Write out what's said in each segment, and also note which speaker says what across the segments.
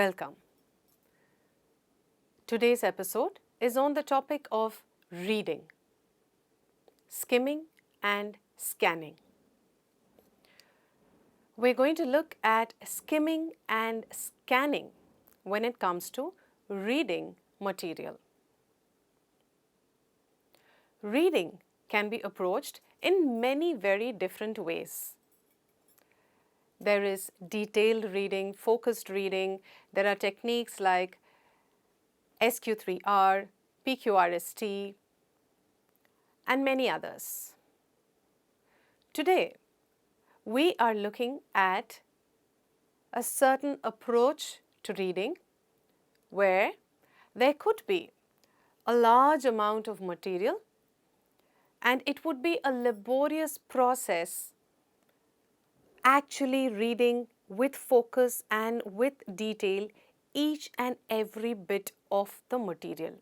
Speaker 1: Welcome. Today's episode is on the topic of reading, skimming and scanning. We're going to look at skimming and scanning when it comes to reading material. Reading can be approached in many very different ways. There is detailed reading, focused reading. There are techniques like SQ3R, PQRST, and many others. Today, we are looking at a certain approach to reading where there could be a large amount of material and it would be a laborious process actually reading with focus and with detail each and every bit of the material.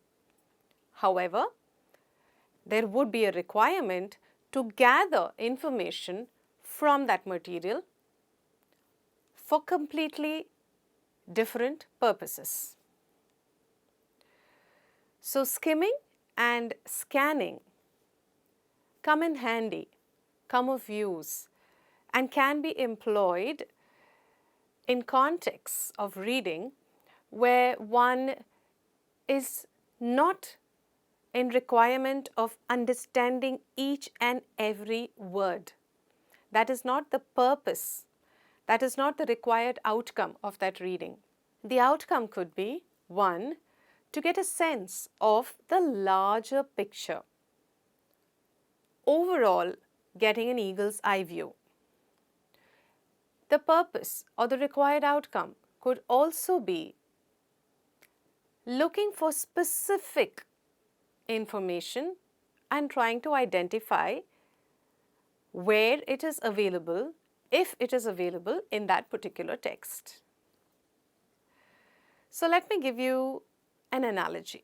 Speaker 1: However, there would be a requirement to gather information from that material for completely different purposes. So, skimming and scanning come in handy, come of use, and can be employed in contexts of reading where one is not in requirement of understanding each and every word. That is not the purpose. That is not the required outcome of that reading. The outcome could be, one, to get a sense of the larger picture. Overall, getting an eagle's eye view. The purpose or the required outcome could also be looking for specific information and trying to identify where it is available, if it is available in that particular text. So let me give you an analogy.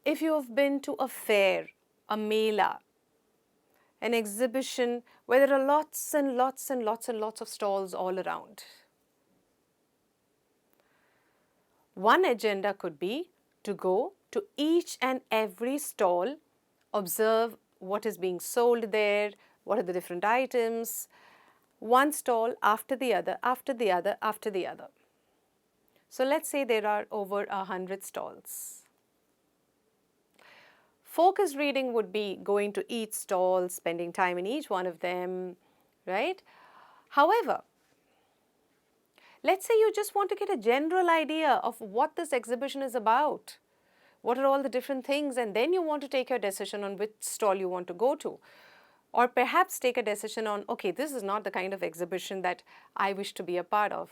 Speaker 1: If you have been to a fair, a mela, an exhibition where there are lots and lots and lots and lots of stalls all around. One agenda could be to go to each and every stall, observe what is being sold there, what are the different items, one stall after the other, after the other, after the other. So let's say there are over 100 stalls. Focused reading would be going to each stall, spending time in each one of them, right? However, let's say you just want to get a general idea of what this exhibition is about. What are all the different things, and then you want to take your decision on which stall you want to go to. Or perhaps take a decision on, okay, this is not the kind of exhibition that I wish to be a part of.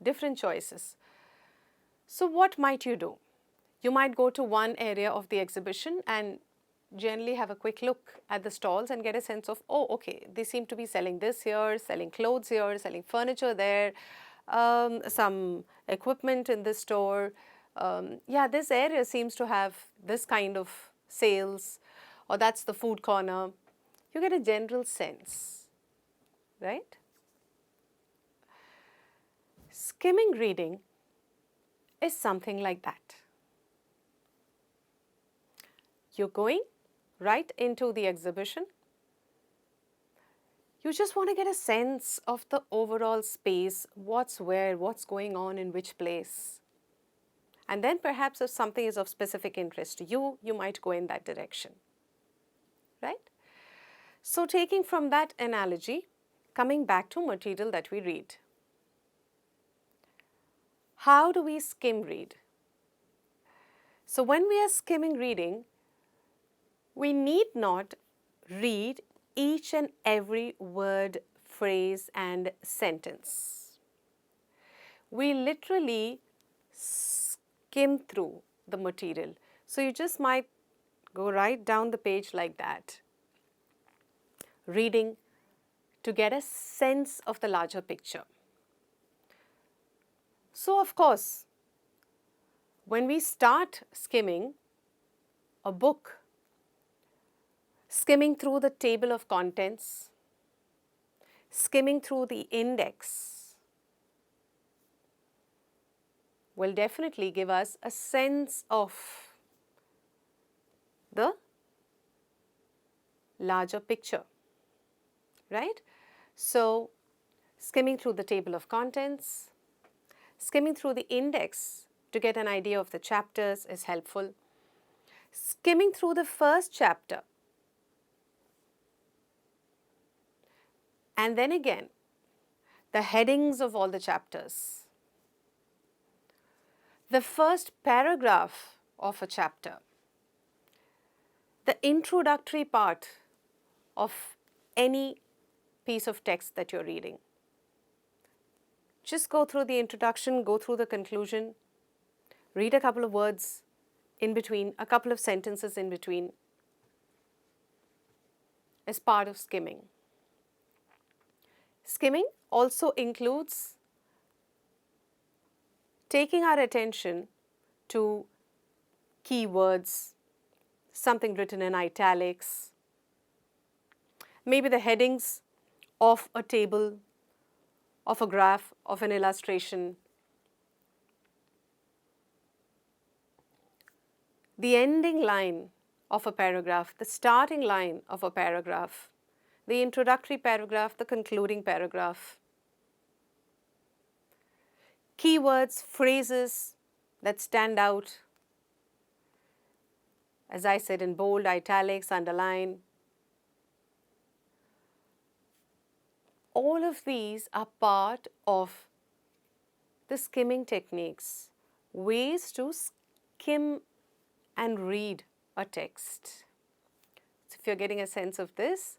Speaker 1: Different choices. So what might you do? You might go to one area of the exhibition and generally have a quick look at the stalls and get a sense of, oh, okay, they seem to be selling this here, selling clothes here, selling furniture there, some equipment in this store. Yeah, this area seems to have this kind of sales, or that's the food corner. You get a general sense, right? Skimming reading is something like that. You're going right into the exhibition. You just want to get a sense of the overall space, what's where, what's going on in which place. And then perhaps if something is of specific interest to you, you might go in that direction, right? So taking from that analogy, coming back to material that we read. How do we skim read? So when we are skimming reading, we need not read each and every word, phrase and sentence. We literally skim through the material. So you just might go right down the page like that, reading to get a sense of the larger picture. So of course, when we start skimming a book, skimming through the table of contents, skimming through the index, will definitely give us a sense of the larger picture, right? So, skimming through the table of contents, skimming through the index to get an idea of the chapters is helpful. Skimming through the first chapter, and then again, the headings of all the chapters, the first paragraph of a chapter, the introductory part of any piece of text that you're reading. Just go through the introduction, go through the conclusion, read a couple of words in between, a couple of sentences in between as part of skimming. Skimming also includes taking our attention to keywords, something written in italics, maybe the headings of a table, of a graph, of an illustration. The ending line of a paragraph, the starting line of a paragraph, the introductory paragraph, the concluding paragraph. Keywords, phrases that stand out, as I said, in bold, italics, underline. All of these are part of the skimming techniques, ways to skim and read a text. So if you're getting a sense of this,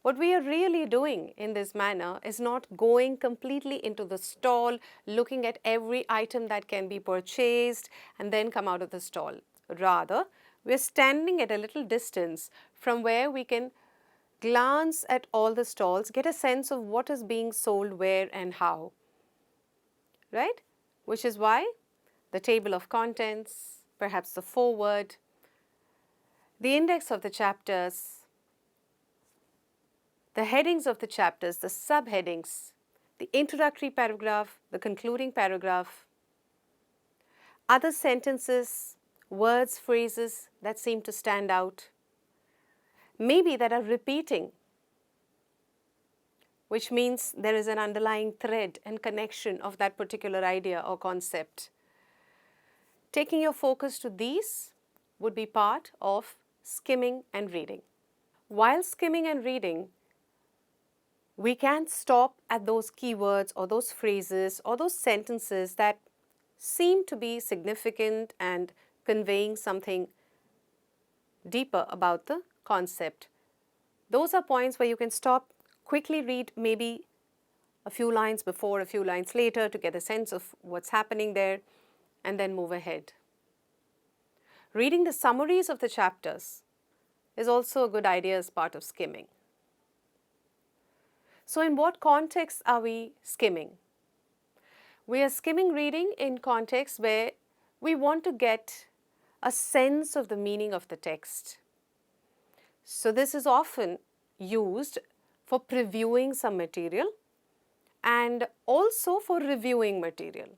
Speaker 1: what we are really doing in this manner is not going completely into the stall, looking at every item that can be purchased and then come out of the stall. Rather, we're standing at a little distance from where we can glance at all the stalls, get a sense of what is being sold where and how, right? Which is why the table of contents, perhaps the foreword, the index of the chapters, the headings of the chapters, the subheadings, the introductory paragraph, the concluding paragraph, other sentences, words, phrases that seem to stand out, maybe that are repeating, which means there is an underlying thread and connection of that particular idea or concept. Taking your focus to these would be part of skimming and reading. While skimming and reading, we can stop at those keywords or those phrases or those sentences that seem to be significant and conveying something deeper about the concept. Those are points where you can stop, quickly read maybe a few lines before, a few lines later to get a sense of what's happening there, and then move ahead. Reading the summaries of the chapters is also a good idea as part of skimming. So in what context are we skimming? We are skimming reading in contexts where we want to get a sense of the meaning of the text. So this is often used for previewing some material and also for reviewing material.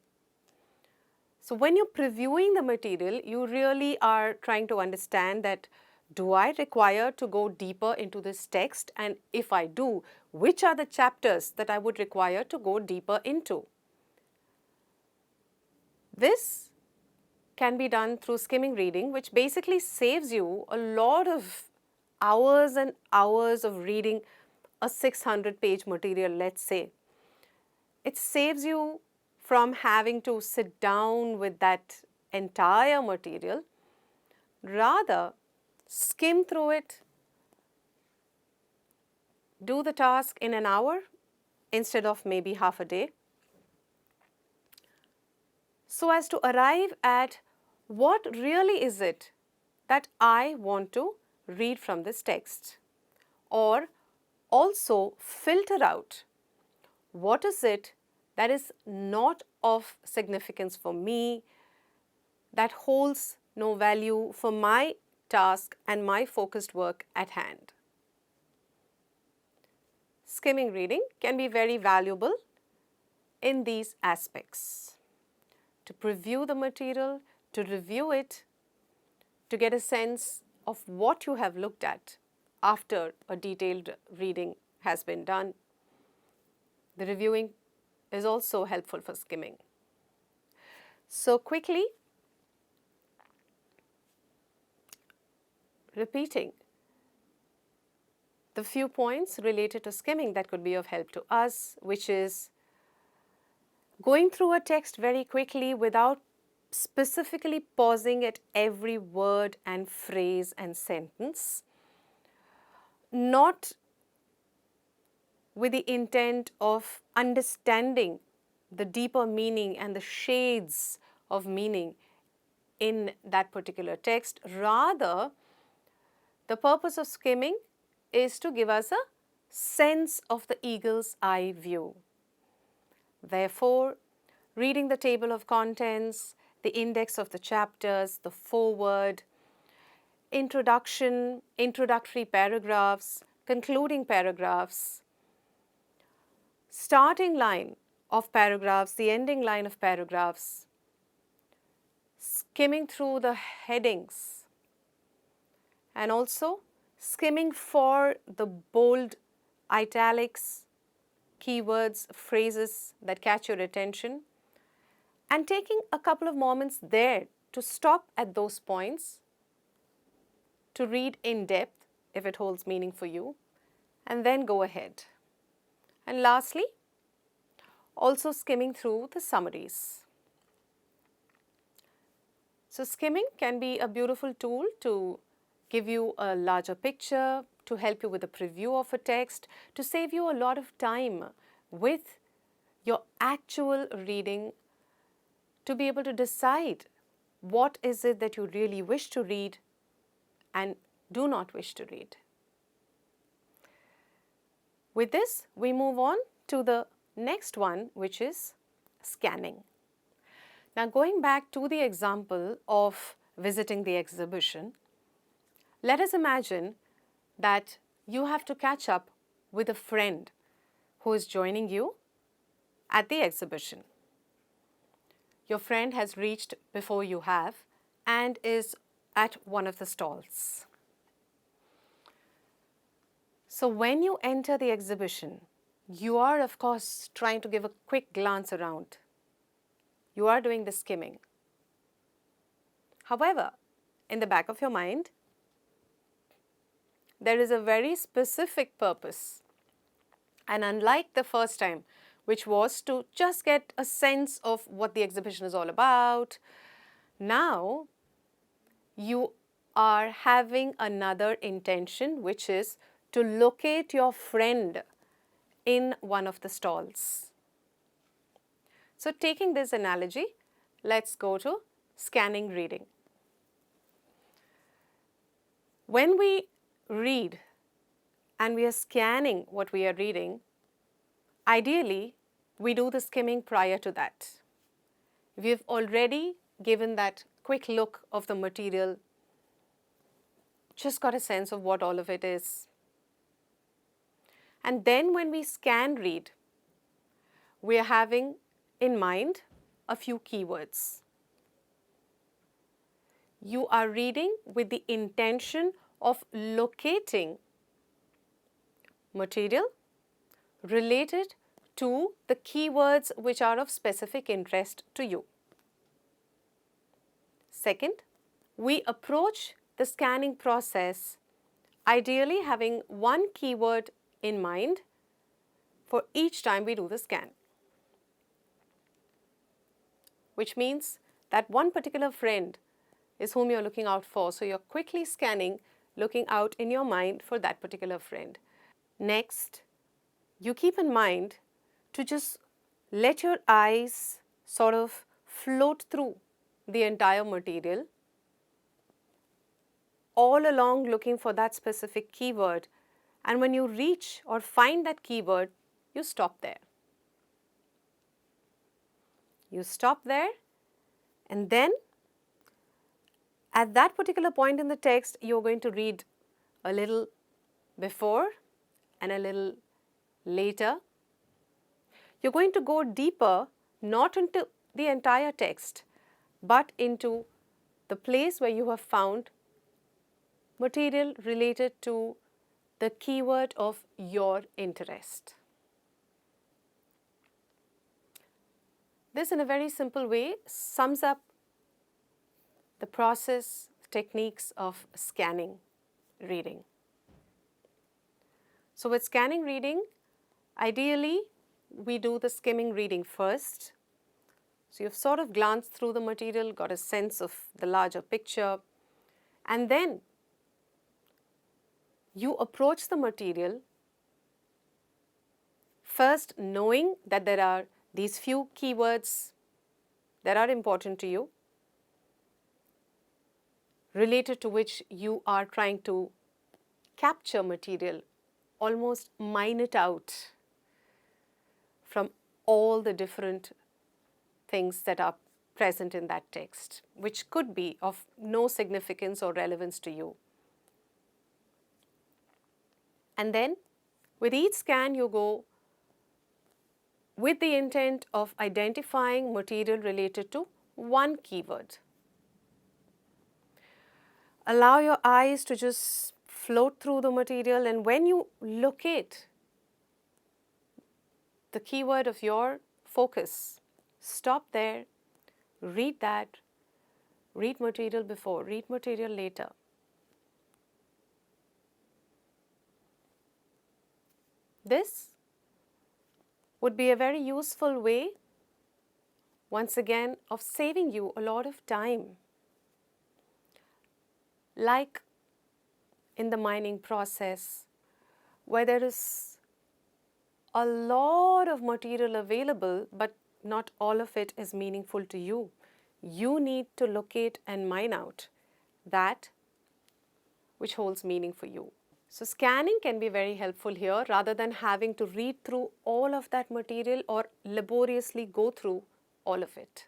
Speaker 1: So when you're previewing the material, you really are trying to understand that, do I require to go deeper into this text? And if I do, which are the chapters that I would require to go deeper into? This can be done through skimming reading, which basically saves you a lot of hours and hours of reading a 600-page material, let's say. It saves you from having to sit down with that entire material. Rather, skim through it, do the task in an hour instead of maybe half a day, so as to arrive at what really is it that I want to read from this text, or also filter out what is it that is not of significance for me, that holds no value for my task and my focused work at hand. Skimming reading can be very valuable in these aspects. to preview the material, to review it, to get a sense of what you have looked at after a detailed reading has been done. The reviewing is also helpful for skimming. So quickly, repeating the few points related to skimming that could be of help to us, which is going through a text very quickly without specifically pausing at every word and phrase and sentence, not with the intent of understanding the deeper meaning and the shades of meaning in that particular text. Rather, the purpose of skimming is to give us a sense of the eagle's eye view. Therefore, reading the table of contents, the index of the chapters, the foreword, introduction, introductory paragraphs, concluding paragraphs, starting line of paragraphs, the ending line of paragraphs, skimming through the headings, and also skimming for the bold italics, keywords, phrases that catch your attention, and taking a couple of moments there to stop at those points, to read in depth if it holds meaning for you, and then go ahead. And lastly, also skimming through the summaries. So skimming can be a beautiful tool to give you a larger picture, to help you with a preview of a text, to save you a lot of time with your actual reading, to be able to decide what is it that you really wish to read and do not wish to read. With this, we move on to the next one, which is scanning. Now, going back to the example of visiting the exhibition, let us imagine that you have to catch up with a friend who is joining you at the exhibition. Your friend has reached before you have and is at one of the stalls. So when you enter the exhibition, you are of course trying to give a quick glance around. You are doing the skimming. However, in the back of your mind, there is a very specific purpose. And unlike the first time, which was to just get a sense of what the exhibition is all about, now you are having another intention, which is to locate your friend in one of the stalls. So taking this analogy, let's go to scanning reading. When we read and we are scanning what we are reading, ideally we do the skimming prior to that. We've already given that quick look of the material, just got a sense of what all of it is. And then when we scan read, we are having in mind a few keywords. You are reading with the intention of locating material related to the keywords which are of specific interest to you. Second, we approach the scanning process ideally having one keyword in mind for each time we do the scan, which means that one particular friend is whom you're looking out for. So you're quickly scanning, looking out in your mind for that particular friend. Next, you keep in mind to just let your eyes sort of float through the entire material, all along looking for that specific keyword. And when you reach or find that keyword, you stop there. You stop there, and then at that particular point in the text, you're going to read a little before and a little later. You're going to go deeper, not into the entire text, but into the place where you have found material related to the keyword of your interest. This, in a very simple way, sums up the process, techniques of scanning reading. So with scanning reading, ideally, we do the skimming reading first. So you've sort of glanced through the material, got a sense of the larger picture, and then you approach the material first knowing that there are these few keywords that are important to you, related to which you are trying to capture material, almost mine it out from all the different things that are present in that text, which could be of no significance or relevance to you. And then with each scan, you go with the intent of identifying material related to one keyword. Allow your eyes to just float through the material, and when you locate the keyword of your focus, stop there, read that, read material before, read material later. This would be a very useful way, once again, of saving you a lot of time. Like in the mining process, where there is a lot of material available, but not all of it is meaningful to you. You need to locate and mine out that which holds meaning for you. So scanning can be very helpful here, rather than having to read through all of that material or laboriously go through all of it.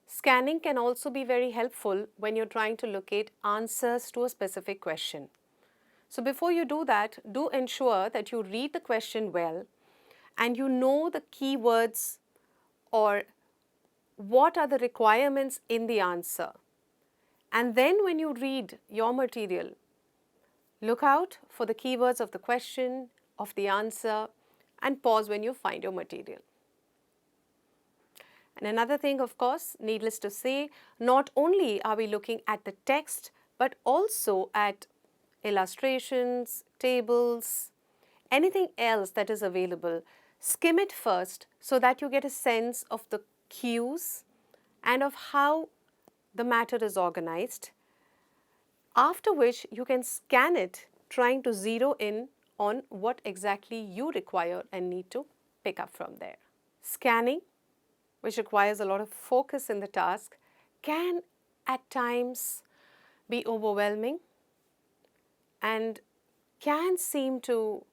Speaker 1: Scanning can also be very helpful when you're trying to locate answers to a specific question. So before you do that, do ensure that you read the question well and you know the keywords or what are the requirements in the answer. And then when you read your material, look out for the keywords of the question, of the answer, and pause when you find your material. And another thing, of course, needless to say, not only are we looking at the text, but also at illustrations, tables, anything else that is available. Skim it first so that you get a sense of the cues and of how the matter is organized, after which you can scan it, trying to zero in on what exactly you require and need to pick up from there. Scanning, which requires a lot of focus in the task, can at times be overwhelming and can seem to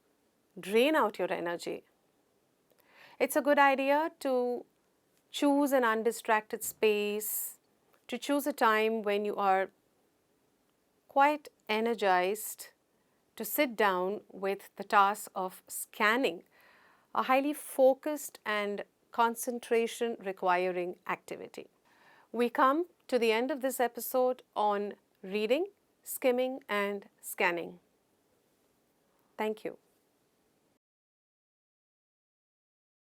Speaker 1: drain out your energy. It's a good idea to choose an undistracted space, to choose a time when you are quite energized to sit down with the task of scanning, a highly focused and concentration requiring activity. We come to the end of this episode on reading, skimming, and scanning. Thank you.